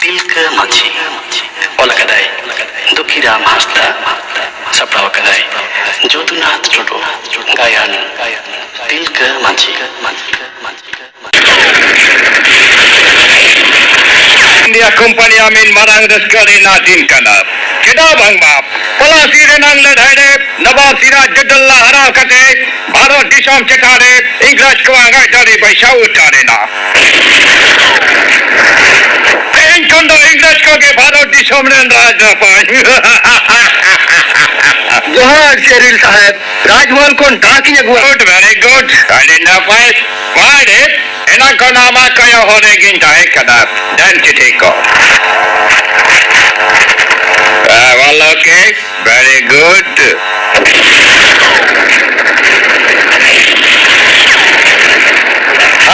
तिलका माझी ओलकदाई दुखीराम हास्ता सपड़ा कदाई जोतुनाथ टुडू गायन तिलका माझी India Company amin marang raskari na din kana keda bangba palasi renang ladhai Nawab Siraj Jadallah hara kate Bharat Disham chetare Ingras ko angai dari baisau utare na Ein kondo Ingras ko ke Bharat Disham ren raj na pai जोहार Sherrill साहब राजमहल को ढाकी अगुआ Good, very good. Ali na pai why ena ko nama kayo hore gintai kana dan chitiko well okay very good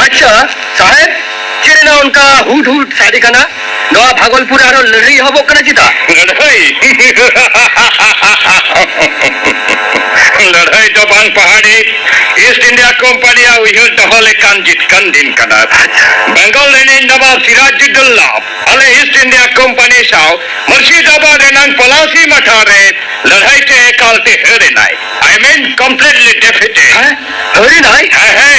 अच्छा साहब चिरे ना उनका हुट हुट शादी करना नवा भागलपुर आरो लड़ी हबो कना चिता लड़ाई तो बंग पहाड़ी ईस्ट इंडिया कंपनी उहिल दहले कान जितकन दिन kana बंगाल ने नवाब सिराजुद्दौला अले ईस्ट इंडिया कंपनी साव मुर्शिदाबाद एनंग पलासी मठारे लड़ाई ते कालते हेरे नाई आई मीन कंप्लीटली डिफीटेड हरी नाई है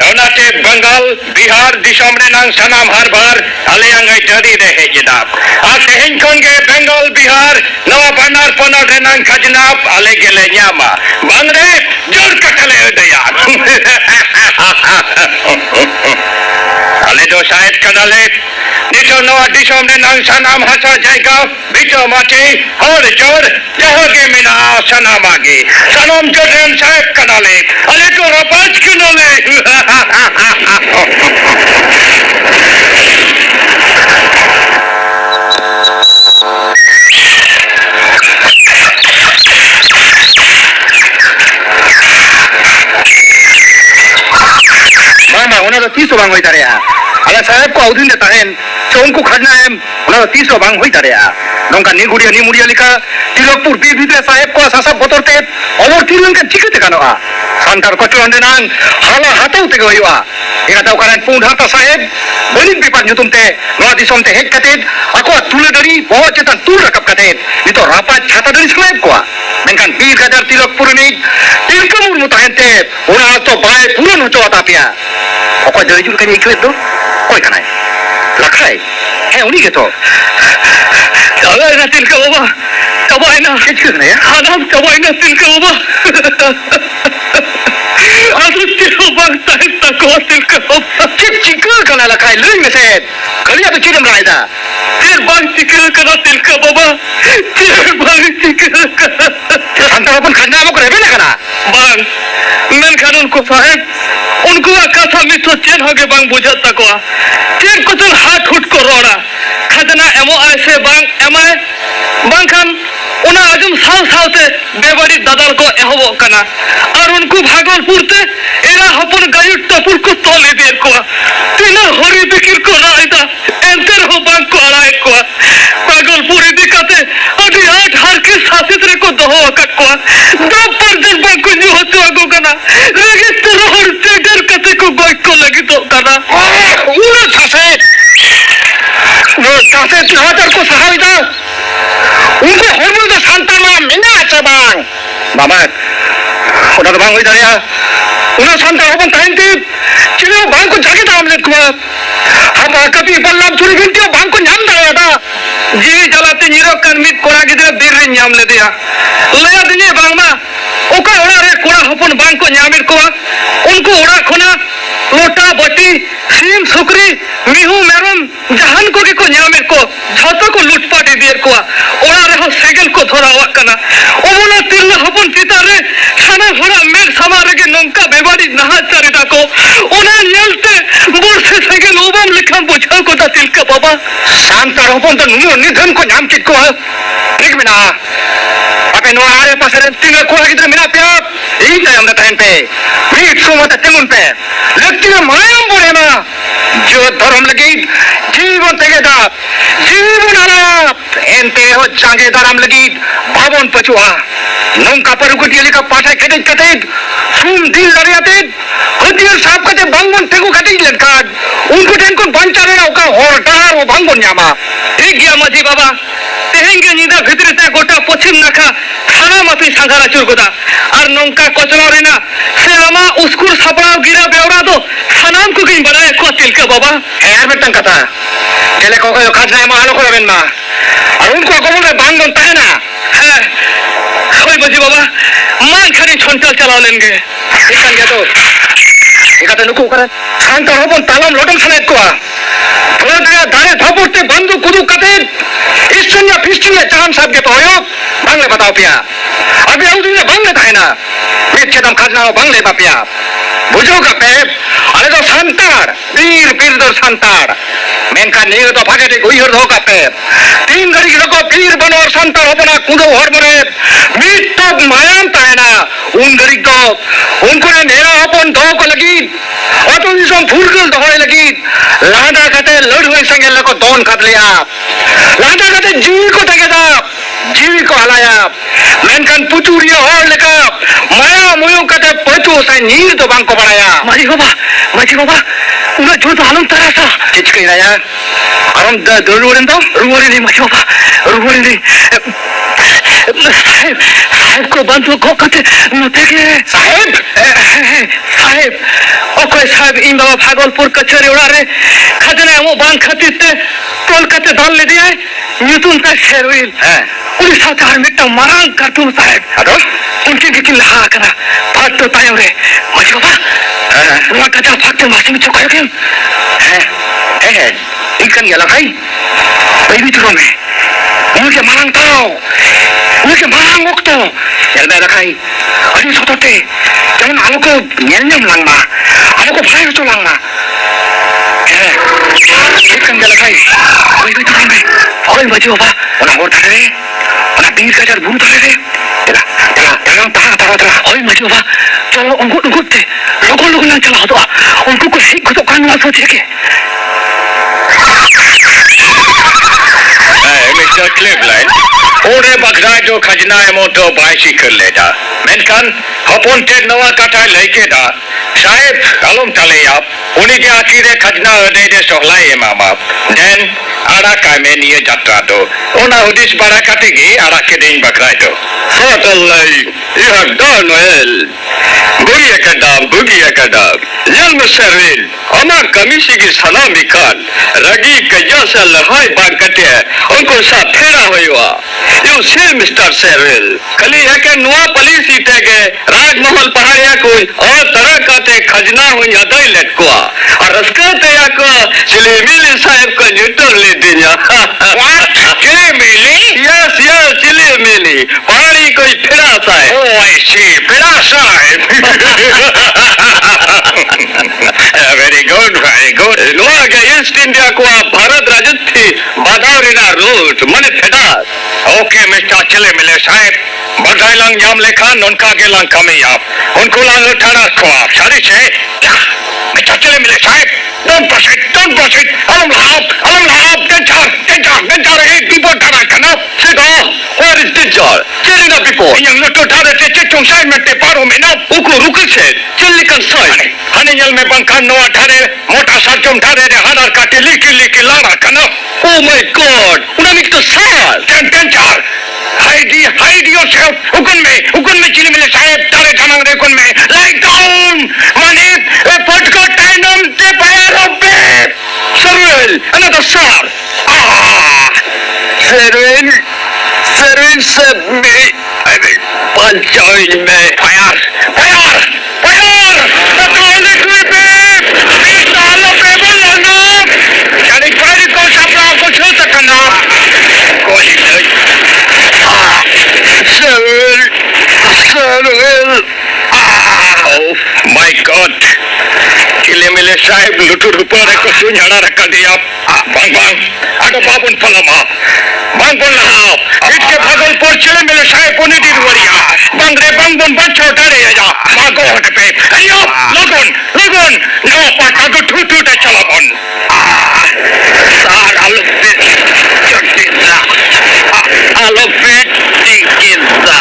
ओनाते बंगाल बिहार दिसम रेनांग सनाम हर बार अले अंगाई डरी रहे जनाब आ तेहन कोन के बंगाल बिहार नवा बनार पनर रेनांग खजनाब अले गेले न्यामा बंगरे जोर कटले दया अले दो शायद कनाले नितो नवा दिसम रेनांग सनाम हसा जायगा बिटो माटे और जोर जहोगे मिना सनाम आगे सनाम जोरेन शायद कनाले अले तो रपाच कनाले मामा उन्हें तो 30 बांग होई तारे आ अला साहब को औदिन देता है तो उनको खजना है उन्हें तो 30 बांग होई तारे आ नोंका निमुड़िया लिखा तिलकपुर बीबीते साहब को सासा बोतरते और तिलन के चिकते कानोआ सांतार कोचुन देनां हाला हाताउ ते गयोआ एना ताउ कारण पुन हाता साहेब बनिक बिपार nyutumte नवा दिसम ते हेक कते ako तुले dari बहुत चेतन तुल रकब कते itu rapat छाता dari साहेब को मेंकान 20,000 Tilakpur ni Tilka Murmu tahente una to bae puran uco atapia ako dari jul kan ikut do koi kanai lakai है उन्हीं के तो चलो ना तिलका बाबा कबाई ना किच करना है आदम कबाई ना तिलका बाबा आदम तिलका बाबा तक को तिलका बाबा चिक चिकर कना लखाई लुई में से कलिया तो चिरम राइदा तिर बांग चिकर कना तिलका बाबा तिर बांग चिकर संता अपन खन्ना को रेबे ना कना बांग मैं खान उनको साहेब उनको कथा में तो चेन हो गए बांग बुझाता को चेन को तो हाथ उठ को रोड़ा खजना एमो ऐसे बांग एमाय बांग खान उना आजम साव सावते बेबड़ी दादर को एहबो कना और उनको भागलपुर ते एरा हपन गायु टपुर को तोले दे को तिना हरी बिकिर को राइदा एंतर हो बांग को अड़ाए को भागलपुर दिखाते अभी 8 हर के शासित रे को दहो का को दो पर जब बांग को जो होतो आगो कना लगे तो हर चेडर कते को गोय को लगी तो कना उना छासे वो छासे तिहातर को सहायता उनको हरमुल तो संताना मिना चबांग बाबा उना तो बांग होई दरिया उना संता होबन ताइंती चिनो बांग को जागे दाम ले को हम कभी बल्लम चुरी गिनती बांग को न्याम दरिया था जीवी जलाते निरो कर्मी कोड़ा गिदरे बीर रे न्याम ले दिया लया दिने बांग मा ओका ओड़ा रे कोड़ा हपन बांग को न्यामिर को उनको ओड़ा खोना लोटा बटी सीम सुकरी मिहू मेरम जहान को के को न्यामिर को झतो को लुटपाटी दियर को ओड़ा रे हो सेगल को धरावा कना ओमना तिरला हपन चिता रे खाना भरा मेर समारे के नंका बेबाड़ी नहा चरिता को ओना नियलते बोरसे सेगल ओबम लिखम बुझा को ता तिलका बाबा शांत हपन तो नुनो निधन को न्याम चित को ठीक बिना अबे नो आरे पास रे तिलका को गिदरे मिना पे यही टाइम दा टाइम पे मीट सोमत तेमुन पे लगती है मायम बोले ना जो धर्म लगी जीवन तेगेदा जीवन आरा एंते हो जागे धर्म लगी भावन पचुआ नौका पर गुटिया लिखा पाठा कटे कटे सुन दिल दरियाते हदियर साहब कटे बांगवन तेगु कटे लटका उनको टेन को बंचा रे ओका hor dahar o bhangbon nyama. Thik gaya maji baba. Teheng ge nyida bhitri te gota pochim nakha thana matui sanghar achur goda. Ar nongka kochla rena se ama uskur saprao gira beura do sanam ko gein banaye ko tilka baba. Ar betang kata. Jele ko ko kajna ma alo koraben ma. Ar unko komone bhangbon tahe na. হ্যাঁ ওই বাজি বাবা মানখানি ছন্টাল চালালেন গে এখান গে তো এখানে নুকু করে শান্ত হবন তালাম লটন সানেক কোয়া তোরা দাঁড়া দাঁড়ে ধপড়তে বন্ধু কুদু কাতে ইস্টুনিয়া ফিস্টুনিয়া চাহান সাহেব গে তো হয় বাংলা বাতাও পিয়া আগে আউদিনে বাংলা তাই না মিথ্যে দাম খাজনা বাংলা বাপিয়া বুঝো কাপে আরে তো সান্তার বীর বীরদর সান্তার মেনকা নিয়ে তো ভাগে গুইহর ধো কাপে তিন ঘড়ি রকো বীর বনোর সান্তার হবো না কুদো হরমনে মিথ্যক মায়াম তাই না উন ঘড়ি তো উনকো নেরা আপন ধো কো লাগি অটো দিসম ফুলগুল ধরে লাগি লাদা কাতে লড়ুই সঙ্গে লকো দন কাট লিয়া লাদা কাতে জীবি को तके दा जीवी को हलाया मेनकान पुचुरिया हर लेका माया मुयो कते पचु साइ नीर तो बांग को बनाया माजी बाबा उना जो तो आलम तरसा चिचके राया आलम दरुवरन दो रुवरी नहीं माजी बाबा रुवरी नहीं साहेब को बंधु को कते नते के साहेब ओके साहेब इन बाबा भागलपुर कचहरी उड़ा रे खजने मो बांग खतीते कोलकाता दाल ले दिया न्यूटन का शेरविल उड़ी साथ आर मिट्टा मारांग करतुम साहेब अदो उनके के लहा करा फाट तो तायो रे माजी बाबा उना कथा फाट मासी में चोकायो के इकन गला भाई बेबी तुरो में उनके मारांग ताओ उनके मारांग वक्त चल बे रखाई अरे सोतोते जमन आलो को न्यम लांगमा आलो को फायर तो लांगमा इकन गला भाई बेबी तुरो में ओए माजी बाबा उना होर थारे उना बीर का जर भूत थारे तेरा ओए माजी बाबा चलो उनको ते लोगों ना चला दो उनको कुछ सीख तो कानून सोचे के मिस्टर क्लिवलैंड ओरे बगरा जो खजना है मोटो बाइसी कर लेदा मेनकान हपोन ते नवा कथा लेके दा साहेब आलम तले आप उन्हीं के आखिरे खजना दे दे सोहलाई मामा देन आड़ा कामे निये जात्रा दो ओना हुदिस बड़ा काटेगी आड़ा के दिन बगरा दो सतल्लाई यह दानवेल बुगी एकदाम जन्म सरवेल अमर कमीसी की सलामी खान रगी कजा से लहाई बाग कटे उनको सा फेरा हुआ यो से मिस्टर सरवेल कली है के नुआ पुलिस सीटे के राजमहल पहाड़िया कोई और तरह काते खजना हुई अदई लटकुआ और रसकाते या को चिलीमिली साहब को न्यूटन ले दिया चिलीमिली यस चिलीमिली पहाड़ी कोई फेरा साहब ओ आई सी फेरा साहब वेरी गुड नुआ के ईस्ट इंडिया को भारत राजत थी बादावरीना रूट मने फेदा ओके मिस्टर चले मिले साहब बधाई लंग जाम लेखा नोनका के लंग कमी आप उनको लंग उठाना को आप सारी छे मिस्टर चले मिले साहब don't proceed alam lahab denjar hey people thara kana sit off where is denjar chilling up before yang no to thara che chung sai mette paro me na uko ruk che chilli kan sai haniyal me bankan no thare mota sarjum thare de hanar ka liki lara kana oh my god una mik to sar denjar hide yourself ukun me chili mile saheb tare kanang re ukun me lie down mane put ko tainam te fire of Serwin another sar Serwin said me I will punch in me fire that's all it will be it's all of rebel langa yani fire ko sapna ko chho sakana koi nahi Serwin oh my god किले मिले साहेब लुटुर ऊपर को सुझाड़ा रखा दिया बांग auto बाबुन फलमा बांग बोल रहा इसके भागलपुर चिले मिले साहेब पुणे दी रुवरिया बांग रे बांग बोन बच छोटा रे जा मागो हट पे अयो लगन नो पाटा को ठू ते चला बन सार आलो फिट टिकिंदा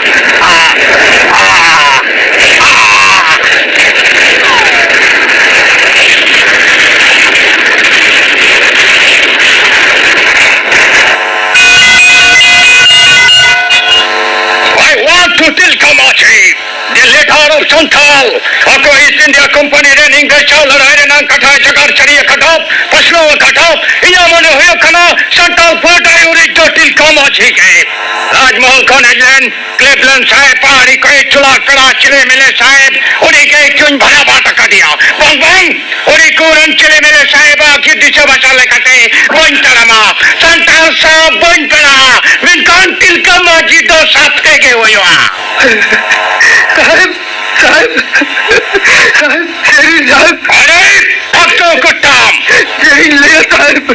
Santhal aku East India Company ren Inggris chaul ladaai renang katha jagar chariye khatap pasno khatap inya mone hoyo kana santal photai uri jotil kama chike Rajmahal kon ajlen Cleveland saheb pahari ko chula kara chile mile saheb uri ke kyun bhara bata ka diya bang bang uri kuran chile mile saheb ki disha basale kate bointarama santal sa bointara min kan til kama jido sapte ke hoyo साहब साहब साहब शेरी साहब अरे भक्तों को टाम शेरी ले साहब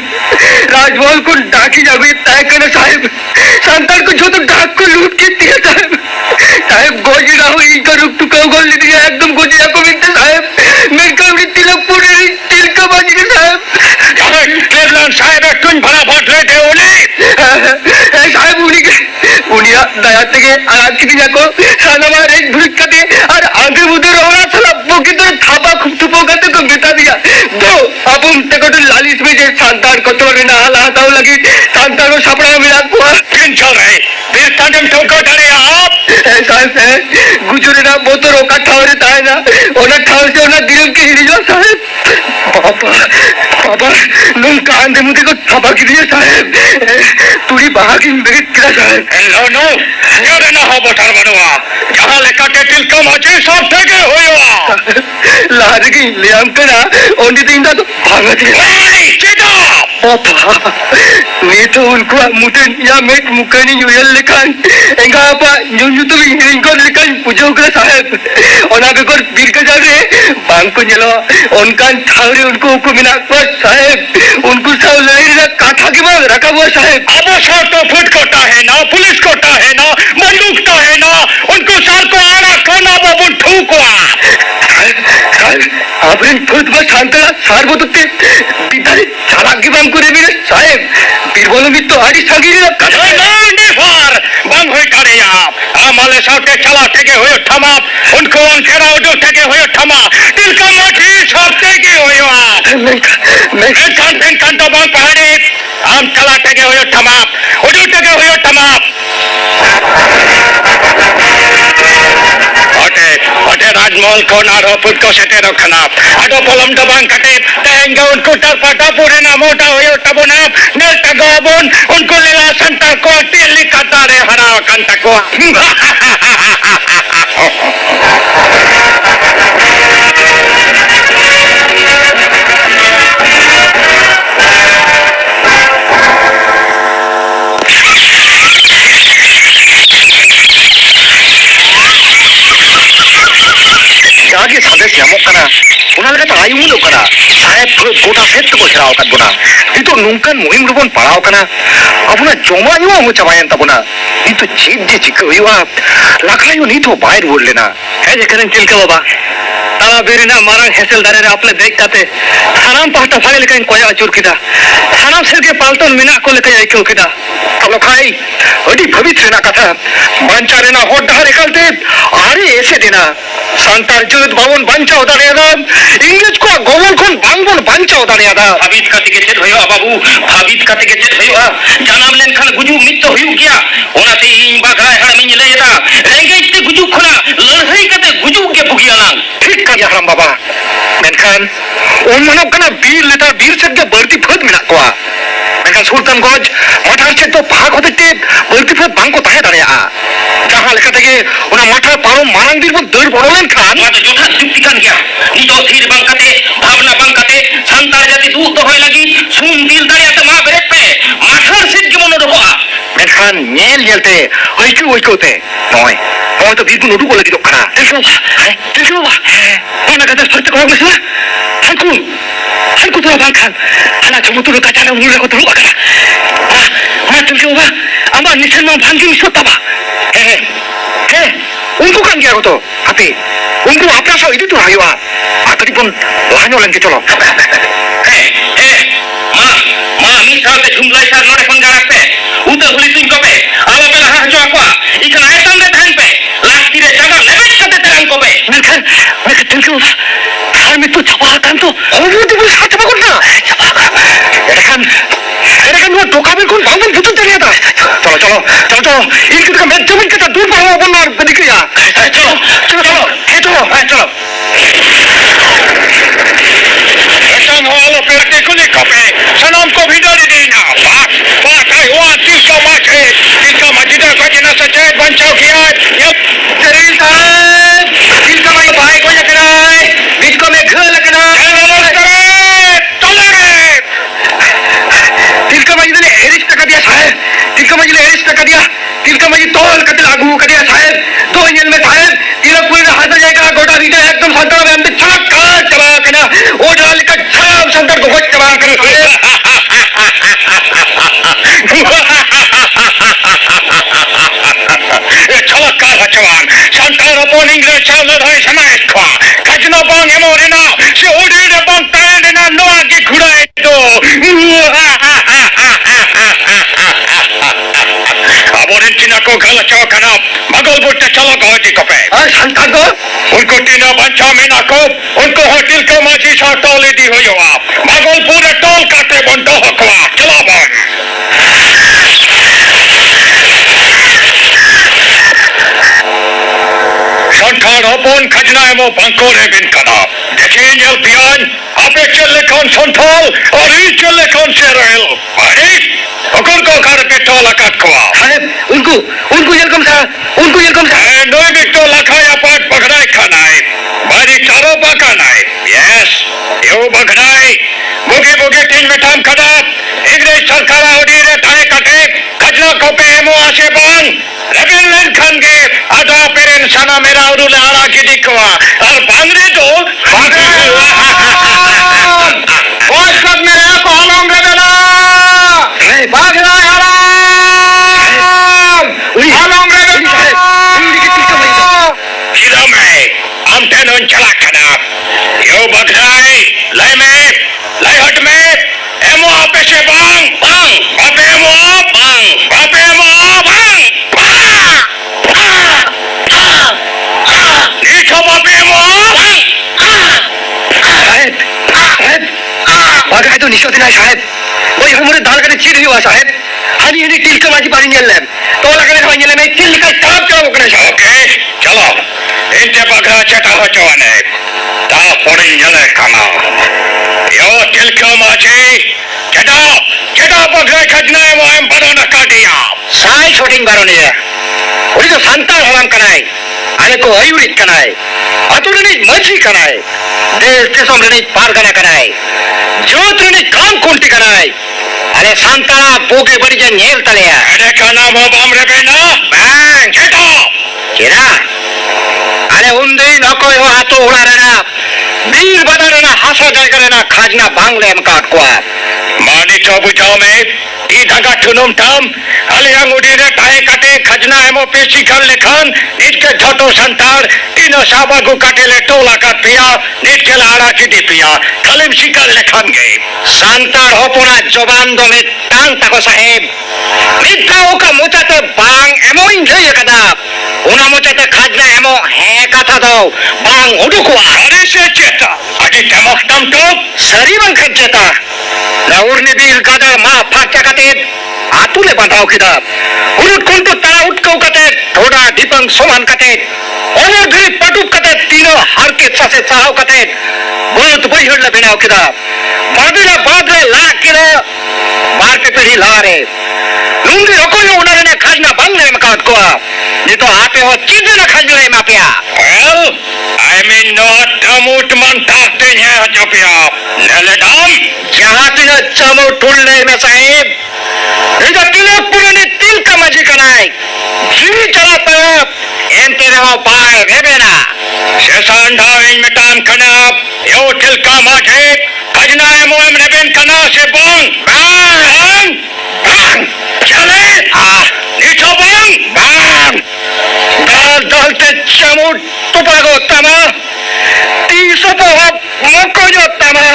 राजमहल को डाकी जाबी तय करे साहब संतान को जो तो डाक को लूट के दिया साहब साहब गोजी ना हुई करुक तू कहो गोल लिया एकदम गोजी को मिलते साहब मेरे को भी तिलक पूरे तिल का बाजी के साहब क्लेवलैंड साहब तुम भरा भोट लेते हो साहब उन्हीं दया থেকে আজ কি দেখো সানামার এক ভুলকাতে আর আগে উধর ওরা সালা বুকি তো থাবা খুব থুপোগাতে को बिता दिया तो अब उनते को लालिश में जे संतान को तोड़े ना हालाताओ लगी संतान को सपना मिला को किन चल रहे फिर तंजम ठोको डरे आप साहब है गुजरे ना बोतो रोका ठावरे ताए ना ओना ठाव से ओना दिल के हिरी जो साहब पापा पापा नुन कांदे मुझे को थाबा की दिए साहब तुड़ी बाकी मेरे किला साहब नो नो यार ना हो बोटर बनो आप जहां लेका के तिल कम होचे सब ठगे होयो लाद की लियाम करा ओंडी दिन तो भागत है चिदा पापा नी तो उनको मुझे या मेट मुकनी यूएल लिखान एंगा apa nyunyu tu ingkon likan pujo ke साहब ओना के को बीर के जारे बांग को nyelo उनकान ठावरे उनको हुकुम मिना को साहब उनको सब लड़ी ना काठा के बाद रखा हुआ साहब अब सर तो फुट कोटा है ना पुलिस कोटा है ना बंदूक तो है ना उनको सर को आड़ा खाना बाबू ठूकवा साहब आपने फुट बस शांतला सार बोतते बितारे चालाक के बांग को रे मेरे साहब बीरबल में तो आड़ी सागी रे कथा नहीं फार बंग होई करे आप हमारे साथे चला ठगे हुए ठमा उनको उनकेरा उठो ठगे हुए ठमा दिल का माठी सब ठगे हुए मैं कान तो बंग पहाड़ी हम चला ठगे हुए ठमा उठो ठगे हुए ठमा ओटे ओटे राजमहल को नारो पुट को सेटे रखना आडो पोलम दबांग कटे तेंगे उनको टरपटा पूरे ना मोटा हुए टबुना नेल टगोबुन उनको लेला संता को टेली कतारे हरा कंता को जागे सादेश यामोक कना उना लगा तो आयु मुलो कना साहेब गोटा सेट को छराव कत बुना इतो नुंकन मुहिम रुबन पड़ाव कना अबुना जोमा युवा हो चबायन तबुना इतो चीज जे चिक हुआ लाखायु नी तो बाहर बोल लेना है जे करन चिलका बाबा ताला बेरिना मारंग हेसल दारे रे अपने देख काते सानाम पाटा फाले लेकिन कोया अचूर किदा सानाम सिर के पालतन मिना को लेके आइयो किदा तब खाई अडी पवित्र ना कथा बांचारे ना होड डहर निकलते आरे ऐसे देना संतार जुद भवन बांचाओ दाड़ियादा इंग्लिश को गोवन कोन बांगबन बांचाओ दाड़ियादा भाबित काते के चेत होयो बाबू भाबित काते के चेत होयो जानाम लेन खान गुजु मित्त होयो क्या ओनाते इन बागरा हड़ मिन लेता रेंगेज ते गुजु खुना लड़हई काते गुजु के पुगियाना ठीक का हराम बाबा मेनखान उन मनो कना बीर लेता बीर से के बढ़ती फद मिना कोआ मेनखान सुल्तान गज मठार से तो भाग होते ते बढ़ती फद बांग को ताहे दाड़िया जहां लेखा थे उना मठार पारो मारंग बीर बन दर बड़ोलेन खान मा तो जोथा जुक्ति कान गया नी तो थीर बांकाते भावना बांकाते संतार जाति दूर तो होय लगी सुन दिल दाड़िया ते मा बेरेट पे माठार सिट के मनो रखो मेनखान नेल नेलते ओइकोते नय नय तो बीर को नुडु को लगी तो कना देखो बा ओना कते फरते को मसला 한국 들어방칸 하나 저부터 가자라 물고 들어가라 아 들어봐 아마 니선만 방금 있었다 봐 해 운구 관계하고 또 앞에 운구 앞에서 이리도 와요 아들이 본 라뇨란 게 쫄어 마 미사한테 중라이 사 너네 पंगाराते उतर हुली तुम कोबे आला पे रहा जो aqua इकन आयतन दे धान पे लास्टी रे जगह लेबे कते तेरंग कोबे मैं टेंशन होता साल में तो छपा कान तो और वो छपा करना एरकन वो टोकाबे कोन बांगन भूतन चलिया था चलो इनके का मैं जमीन के दूर पर वो बनना दिखिया चलो हे तो चलो Rekan halo perti kulit kopi. Senam ko bidari di na. Pak ay wa tiga maji dah kajina saja bancau kiat. Yep. जलील साहब तिलका माजी भाई को लगना है इसको में घर लगना तिलका माजी ने एरिस टका दिया साहब तिलका माजी ने एरिस टका दिया तिलका माजी तोल कते लागू कर दिया साहब तो इंजन में साहब तिलक पूरे हाथ जाएगा गोटा दीजिए एकदम संतर में हम छक कर चबा करना वो डाल का छाप संतर को गोट चबा कर Chalakar hacawan, santar upon English child hai samaet khwa. Kajna bang emorena, se udine bang taendena no agi khudai to. Aborin tina ko gala chawkana, magol botte chalak hoji kope. संतर को उनको टीना बंचा में ना को उनको होटल का माची सा टोले दी हुई हो आप magol पूरे टोल काटे बंटो हकवा चला बन संठार होपन खजना एमो बंकोरे बिन कना देखे यल पियान आपे चले कौन संथाल और ई चले कौन सेरेल अरे हुकुम को कर पे टोला काटवा साहब उनको ये कम सा नोई बिट्टो लखाया पाट पकड़ाई खानाए बारी चारो पकानाए यस यो बगड़ाई मुगे मुगे टीन में थाम खड़ा इंग्लिश सरकार उड़ी रे थाए कटे खजना कोपे एमो आशे बांग रेबेलन खानगे आधा पेरेन सना मेरा उरुले आला की दिखवा और बांगरे तो और सब मेरे को आलम रेबेला भाग रहा है आलम रेबेला किलो में हम तेनों चला खड़ा यो बगड़ाई लाई में लाई हट में एमो आपे से बांग बापे एमो बापे एमो नीचो बापे एमो भागा तो निशोती ना साहब वही हमारे दाल का चीर हुआ साहब हनी हनी टील का माजी पानी निकल तो लगने का निकल में टील का काम चलो करने साहब ओके चलो इनसे बगड़ा चटा हो चवाने ता पड़ी निकले खाना यो तिलका माची चटा बगड़ा खजना है वो हम बड़ा न काटिया साई शूटिंग बारोनी है उड़ी तो संतान हराम कराए आने को अयुरित कराए अतुरनी मछली कराए देश देशों में नहीं पार करना कराए जोतनी काम कुंटी कराए अरे संताना पोके बड़ी जन नेल तलेया अरे का नाम हो बाम रे बेना बैंग चटा किरा अरे उन्दे नको यो हाथो उड़ा रहना बीर बना रहना हासा जाए रहना खाजना बांगले में काट को मानी तो बुझाओ में ई धागा चुनुम थाम हले अंगुडी रे टाए काटे खजना एमो पेशी कर लेखन नीचे छोटो संतार तीनों साबागु काटे ले टोला का पिया नीचे लाड़ा चिटी पिया खलिम शिकर लेखन गए संतार होपुना जबान दो में टांग तको साहेब मिठाओ का मुचाते बांग एमो इंजय कदा उना मुचाते खाजना एमो है कथा दो बांग उडुकुआ अरे से चेता अजी तमख्तम तो सरीबन खज्जता लाउरनी बील कादर मा फाचा कते आतुले बांधाओ किदा उरुट कुंटू तारा उठको कते थोड़ा दीपंग सोमान कते ओने घरी पटुप कते तीनो हर के सासे चाहो कते बहुत बहिरला बिनाओ किदा बादला बादला ला किदा बार पे पड़ी ला रे लुंगी रकोयो उन्होंने खाजना बांगले में काट को नहीं तो आपे हो चीजें ना खाजले में पिया well I mean not damut man taate हैं हजपिया नले दाम जहाँ तीन चमो टुल्ले में साहेब इधर तिलक पुरानी तिल का मजी कराए जी चला तरफ एंटे रहो पाए रेबेना शेषांधा इन में टाम कनाप यो तिलका माटे खजना है मोएम रेबेन कना से बांग चले नीचो बांग दाल दलते चमो टुपागो तमा तीसो पोहब मोको जो तमा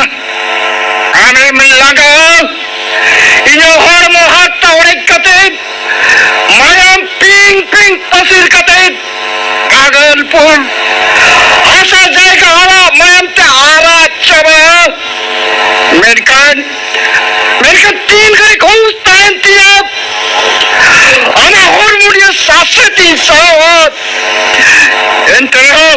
हमें मिल लगा इन्हों हर मोहत तोड़े कते मायाम पिंग पिंग तस्वीर कते कागलपुर आशा जाएगा आला मायाम ते आला चबा मेरे तीन घड़ी घूस टाइम दिया हमें और मुड़िए 7 से 300 इंतरो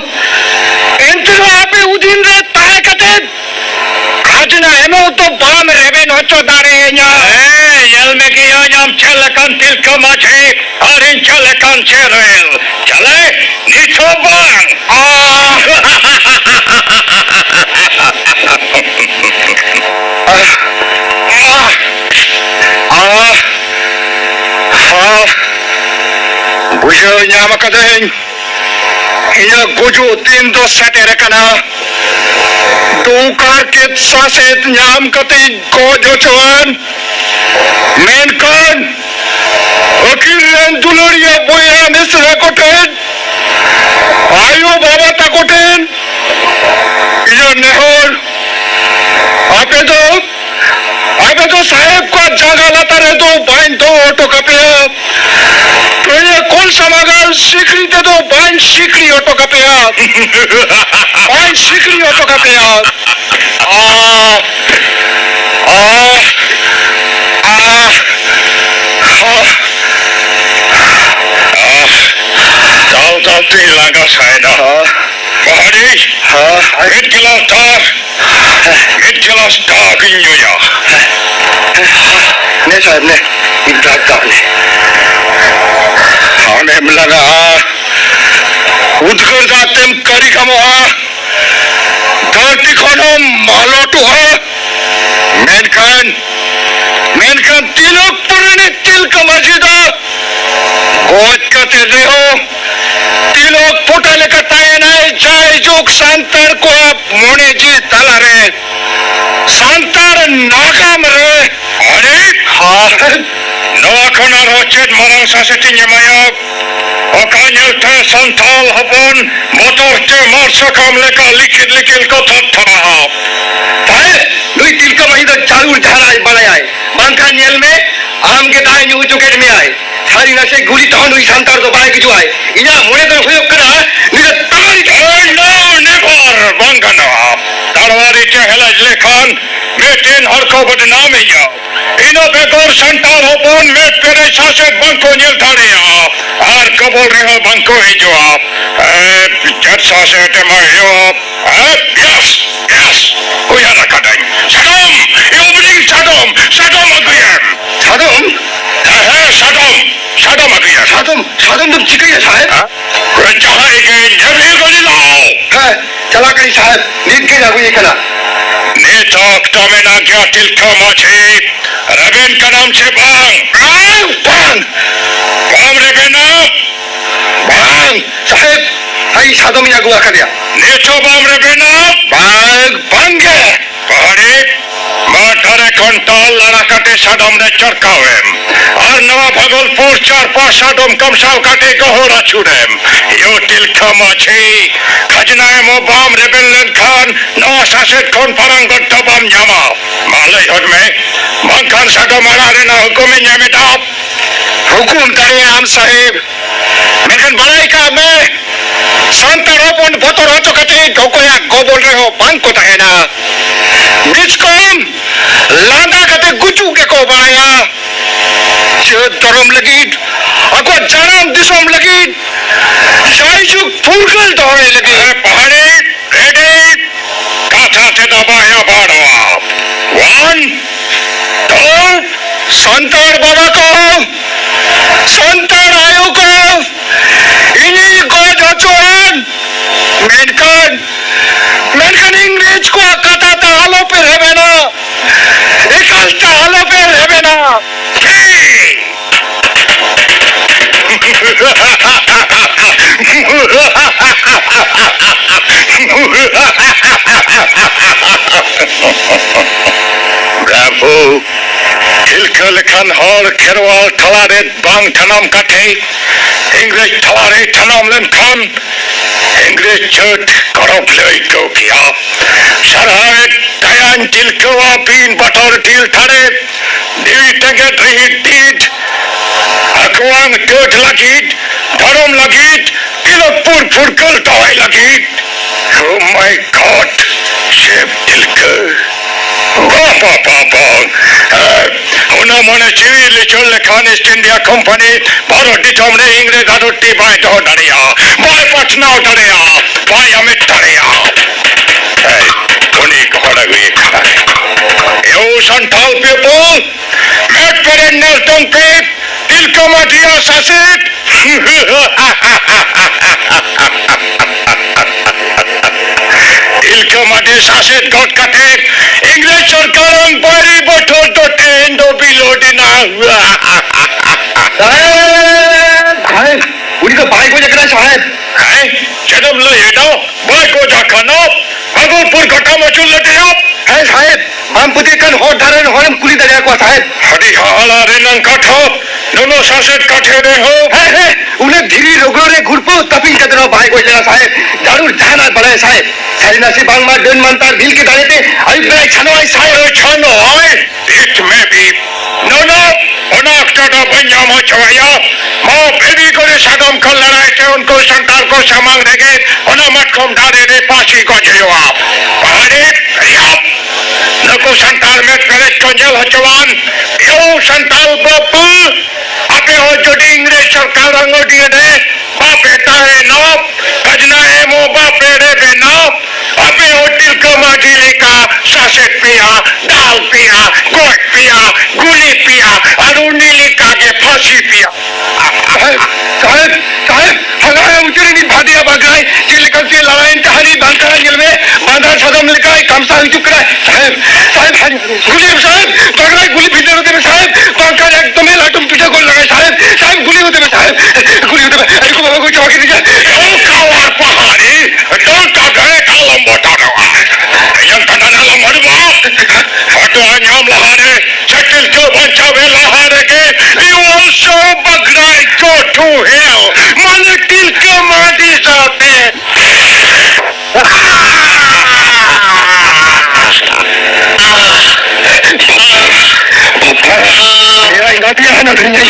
lekan tilka maji, arinca lekan cerel. Chale, nito bang. Bujo nyama kadeng. Iya guju tindo satere kana. Dukar kit saset nyam kati gojo cuan. Menkan. Akiran duluria boya nisra koten. Ayo baba takoten. Iya nehor. Ape to साहेब को जागा लाता रहे तो बाइन तो auto कपे तो ये कौन सा मगर सिकरी दे दो बाइन सिकरी ऑटो कपे बाइन सिकरी ऑटो कपे जाओ तीन लगा शायद पहाड़ी It गिलास dark in New York. ने साहब ने इब्राहिम ने हमें लगा उधर जाते हम करी कमोहा धरती खानो मालोटू है मेनकान तिलक पुराने तिल का मस्जिदा गोद का तेरे हो तिलक पुटाले का तायनाय जाय जोक सांतर को मोने जी तला रे सांतर नाकाम रे अरे नवा खना रोचेत मरang sasetingnya mayap okanya te santal hapon motor te marsakam leka likit ko thotthara ताए लुई तिल का महीना चालू झाला बनाया है बांका नेल में आम के दाए न्यू चुकेट में आए सारी नशे गुली टाउन हुई संतार तो बाइक जो आए इना मोने तो हुए करा निजे तमारी no never bangana tarwari te helaj lekhan metin harko badnaam ya ino begor santal hapon met pere saset banko nyel thariya ar kabol reho banko hijo chat saset mayo yes uyara kadang sadom you bring sadom aguyam sadom aguyam सादम तुम चिकई है साहब जहाँ गए जमीन गली लाओ है चला करी साहब नींद के जागो ये कला नेता तो में ना क्या तिलका माछे रबेन का नाम से बांग रेबेना बांग साहब हाई सादम या गुआ कर दिया नेतो बांग रेबेना बांगे पहाड़ी माठारे कंटाल लड़ा काटे सादम ने चरकावेम और नवा भगलपुर 4-5 सादम कमसाव काटे गहोरा छुड़ेम यो तिलका माछे खजनाए मो बाम रेबेन खान नवा सासेट कौन परंगत तबाम न्यामा माले हद में मंखान सादम आरारे ना हुकुम न्यामे दाप हुकुम करे आम साहेब मेकन बड़ाई का में संतरोपन बोतोर होतो कटे गोकोया गोबोल रहे हो बांग को है ना बिचकोम लांदा कते गुचू के को बनाया तरम लगी अको जानम दिसम लगी जायजु फुरकल दौड़े लगी पहाड़ी रेडी काथा से दबाया बाड़वा 1 2 संतर बाबा को संतर आयु को इन्हीं को जोचुआन मेनकन इंग्रेज को कथा ता हालो पे रहबे ना एकलता हालो पे रहबे ना Bravo Tilka lekan hor kerwal talare bang tanam kate English talare tanam len kan English chut korop loi ko kiya Sarhae tayan tilka wa pin bator til thare Devi teget rihit dit Akwang dot lagit dharom lagit Tilakpur furkal tawai lagit Oh my God Chef Tilka Una mone civil chol khan East India Company baro ditomne ingre darutti bai do dariya bai patna dariya bai amit dariya hey koni kohara gui you santal people met pere nel tonke তিলকমাটিয়া শাসিত তিলকমাটি শাসিত গটকাতে ইংরেজ সরকার পারি বছর তো tend বিলোটি না साहेब उन्हीं का भाई को जगह साहेब है जन्म लो ये दो भाई को जाखनो भागलपुर घटा मचुल लटे हो है साहेब हम पुते कन हो धरन होरम कुली दरिया को साहेब हरी हाला रे नंग काठो दोनों शासित काठे रे हो है उन्हें धीरे रोगो रे घुरपो तपिंग कदरो भाई को जगह साहेब जरूर जाना पड़े साहेब सरिना से बांग मार डन मंतार भील के डाले थे अभी बड़ा छनो आई साहेब छनो आए इट में भी नो नो उनाक्टा बन्या मचवाया माँ फेरी को रे सागम कर लड़ाई थे उनको संतार को सामान देंगे उन्हें मटकोम डाले रे पासी को जवाब पहाड़ी रियाप नको संतार में प्रवेश को जल हचवान यो संताल बापू आपे हो जोड़ी इंग्रेज सरकार अंगोटी दे बापे तारे नौप खजना है मो बापे रे बे नौप आपे हो तिलकमाटी लिखा शासित पिया दाल पिया गोट पिया गुली पिया अरुणी लिखा के फांसी पिया साहेब साहेब साहेब हगाए उचरी नी भादिया बगाई चिलकल से लड़ाई कहानी बांधा जल में बांधा सदम लिखाई कमसा हुई चुका है साहेब साहेब गुली साहेब बगड़ा गुली भीतर होते में साहेब बांका एकदम लाटुम तुझे गोल लगाए साहेब साहेब गुली होते में साहेब गुली होते में अरे को बाबा को चौकी दीजिए काला पहाड़ी डोल का गए कालम बोटा रहा yang tanah merdua foto anyam lahare settle jo banchawe lahare ke you also bagrai go to hell mane tilkamati saate मेरा इंगातिया है ना धन्य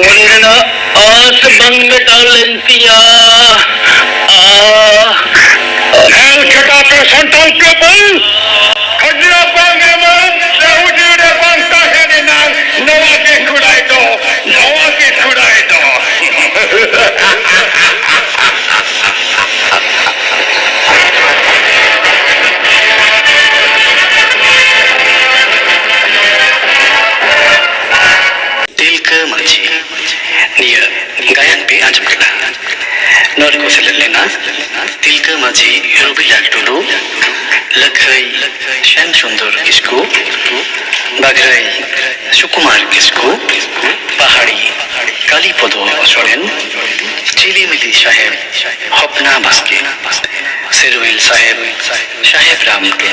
वंदना आस बंग डालंतिया hell kata pe santal people khajra bange man saudi re banta hai na nawa ke khudai do तिलकमाटी निया गायन पे आजम कला नर को से लेना तिलकमाटी रुबिला टुडू लखई श्याम सुंदर किसको बागराई सुकुमार किसको पहाड़ी कालीपदो सोरेन चिलीमिली साहेब हपना बास्के सिरविल साहेब साहेब राम के